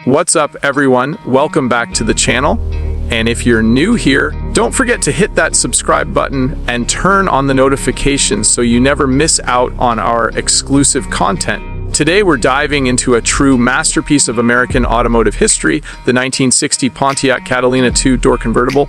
What's up, everyone? Welcome back to the channel. And if you're new here, don't forget to hit that subscribe button and turn on the notifications so you never miss out on our exclusive content. Today we're diving into a true masterpiece of American automotive history, the 1960 Pontiac Catalina two-door convertible.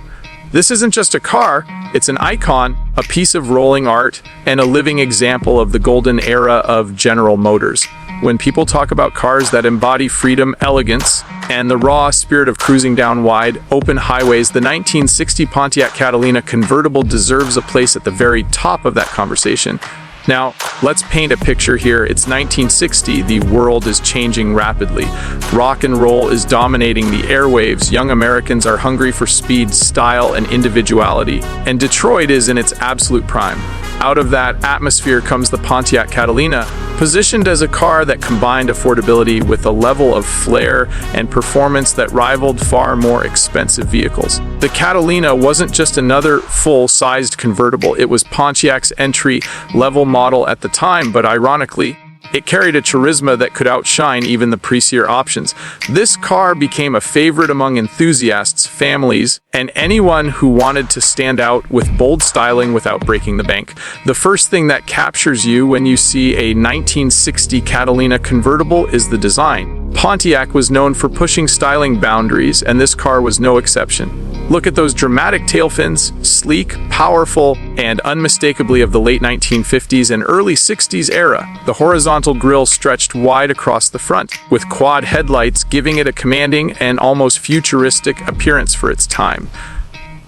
This isn't just a car, it's an icon, a piece of rolling art, and a living example of the golden era of General Motors. When people talk about cars that embody freedom, elegance, and the raw spirit of cruising down wide, open highways, the 1960 Pontiac Catalina convertible deserves a place at the very top of that conversation. Now, let's paint a picture here. It's 1960, the world is changing rapidly. Rock and roll is dominating the airwaves. Young Americans are hungry for speed, style, and individuality. And Detroit is in its absolute prime. Out of that atmosphere comes the Pontiac Catalina, positioned as a car that combined affordability with a level of flair and performance that rivaled far more expensive vehicles. The Catalina wasn't just another full-sized convertible, it was Pontiac's entry-level model at the time, but ironically, it carried a charisma that could outshine even the pricier options. This car became a favorite among enthusiasts, families, and anyone who wanted to stand out with bold styling without breaking the bank. The first thing that captures you when you see a 1960 Catalina convertible is the design. Pontiac was known for pushing styling boundaries, and this car was no exception. Look at those dramatic tailfins, sleek, powerful, and unmistakably of the late 1950s and early 60s era. The horizontal grille stretched wide across the front, with quad headlights giving it a commanding and almost futuristic appearance for its time.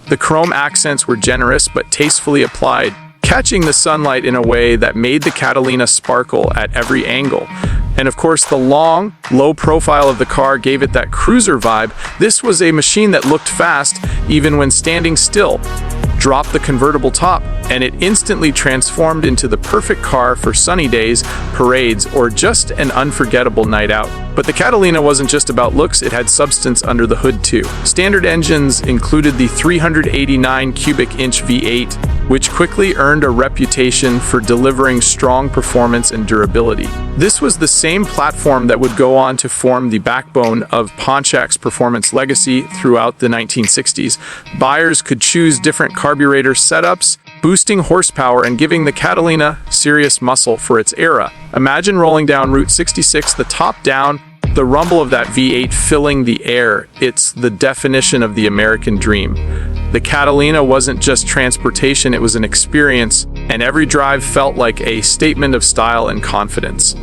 The chrome accents were generous but tastefully applied, catching the sunlight in a way that made the Catalina sparkle at every angle. And of course, the long, low profile of the car gave it that cruiser vibe. This was a machine that looked fast even when standing still. Drop the convertible top, and it instantly transformed into the perfect car for sunny days, parades, or just an unforgettable night out. But the Catalina wasn't just about looks, it had substance under the hood too. Standard engines included the 389 cubic inch V8, which quickly earned a reputation for delivering strong performance and durability. This was the same platform that would go on to form the backbone of Pontiac's performance legacy throughout the 1960s. Buyers could choose different carburetor setups, boosting horsepower and giving the Catalina serious muscle for its era. Imagine rolling down Route 66, the top down, the rumble of that V8 filling the air. It's the definition of the American dream. The Catalina wasn't just transportation, it was an experience, and every drive felt like a statement of style and confidence.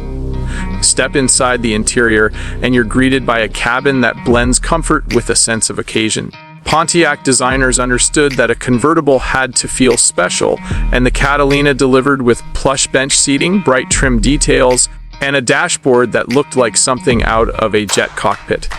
Step inside the interior, and you're greeted by a cabin that blends comfort with a sense of occasion. Pontiac designers understood that a convertible had to feel special, and the Catalina delivered with plush bench seating, bright trim details, and a dashboard that looked like something out of a jet cockpit.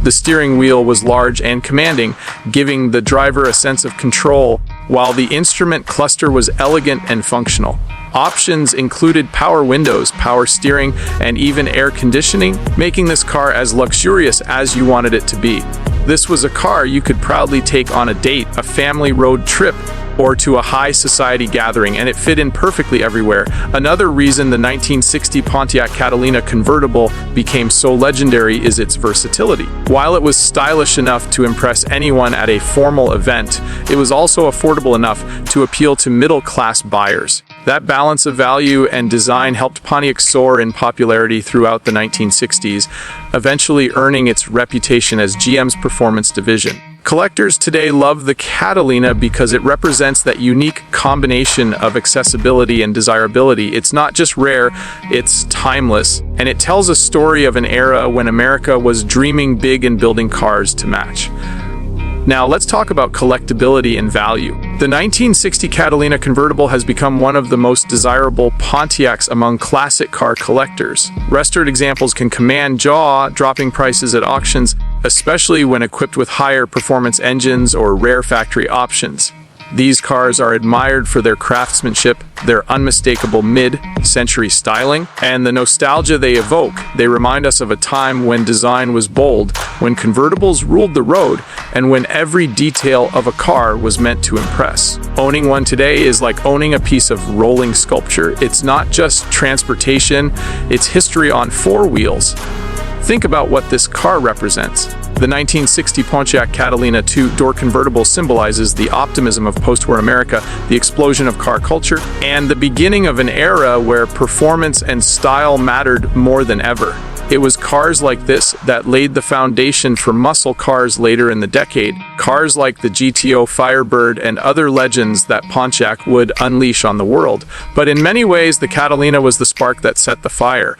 The steering wheel was large and commanding, giving the driver a sense of control, while the instrument cluster was elegant and functional. Options included power windows, power steering, and even air conditioning, making this car as luxurious as you wanted it to be. This was a car you could proudly take on a date, a family road trip, or to a high society gathering, and it fit in perfectly everywhere. Another reason the 1960 Pontiac Catalina convertible became so legendary is its versatility. While it was stylish enough to impress anyone at a formal event, it was also affordable enough to appeal to middle-class buyers. That balance of value and design helped Pontiac soar in popularity throughout the 1960s, eventually earning its reputation as GM's performance division. Collectors today love the Catalina because it represents that unique combination of accessibility and desirability. It's not just rare, it's timeless, and it tells a story of an era when America was dreaming big and building cars to match. Now, let's talk about collectability and value. The 1960 Catalina convertible has become one of the most desirable Pontiacs among classic car collectors. Restored examples can command jaw-dropping prices at auctions, especially when equipped with higher performance engines or rare factory options. These cars are admired for their craftsmanship, their unmistakable mid-century styling, and the nostalgia they evoke. They remind us of a time when design was bold, when convertibles ruled the road, and when every detail of a car was meant to impress. Owning one today is like owning a piece of rolling sculpture. It's not just transportation, it's history on four wheels. Think about what this car represents. The 1960 Pontiac Catalina two-door convertible symbolizes the optimism of post-war America, the explosion of car culture, and the beginning of an era where performance and style mattered more than ever. It was cars like this that laid the foundation for muscle cars later in the decade, cars like the GTO Firebird and other legends that Pontiac would unleash on the world. But in many ways, the Catalina was the spark that set the fire.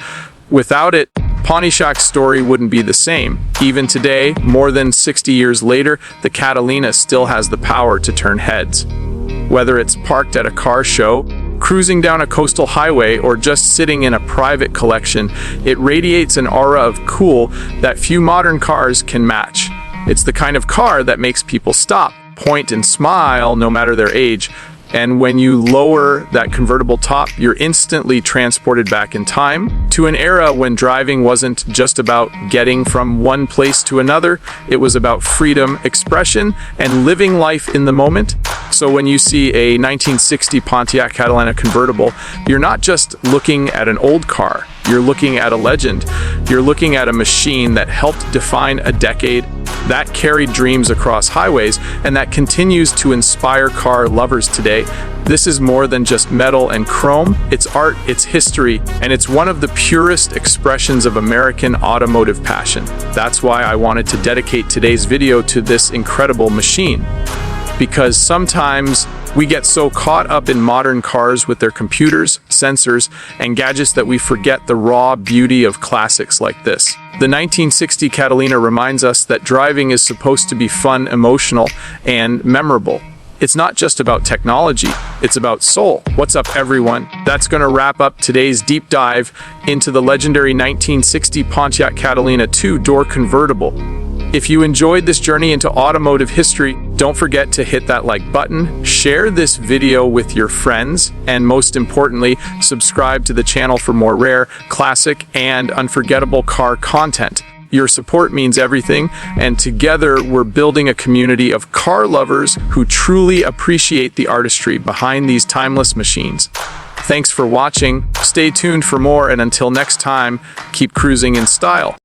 Without it, Pontiac's story wouldn't be the same. Even today, more than 60 years later, the Catalina still has the power to turn heads. Whether it's parked at a car show, cruising down a coastal highway, or just sitting in a private collection, it radiates an aura of cool that few modern cars can match. It's the kind of car that makes people stop, point, and smile no matter their age. And when you lower that convertible top, you're instantly transported back in time to an era when driving wasn't just about getting from one place to another. It was about freedom, expression, and living life in the moment. So when you see a 1960 Pontiac Catalina convertible, you're not just looking at an old car. You're looking at a legend. You're looking at a machine that helped define a decade, that carried dreams across highways, and that continues to inspire car lovers today. This is more than just metal and chrome. It's art, it's history, and it's one of the purest expressions of American automotive passion. That's why I wanted to dedicate today's video to this incredible machine. Because sometimes we get so caught up in modern cars with their computers, sensors, and gadgets that we forget the raw beauty of classics like this. The 1960 Catalina reminds us that driving is supposed to be fun, emotional, and memorable. It's not just about technology, it's about soul. What's up, everyone? That's going to wrap up today's deep dive into the legendary 1960 Pontiac Catalina two-door convertible. If you enjoyed this journey into automotive history, don't forget to hit that like button, share this video with your friends, and most importantly, subscribe to the channel for more rare, classic, and unforgettable car content. Your support means everything, and together we're building a community of car lovers who truly appreciate the artistry behind these timeless machines. Thanks for watching, stay tuned for more, and until next time, keep cruising in style.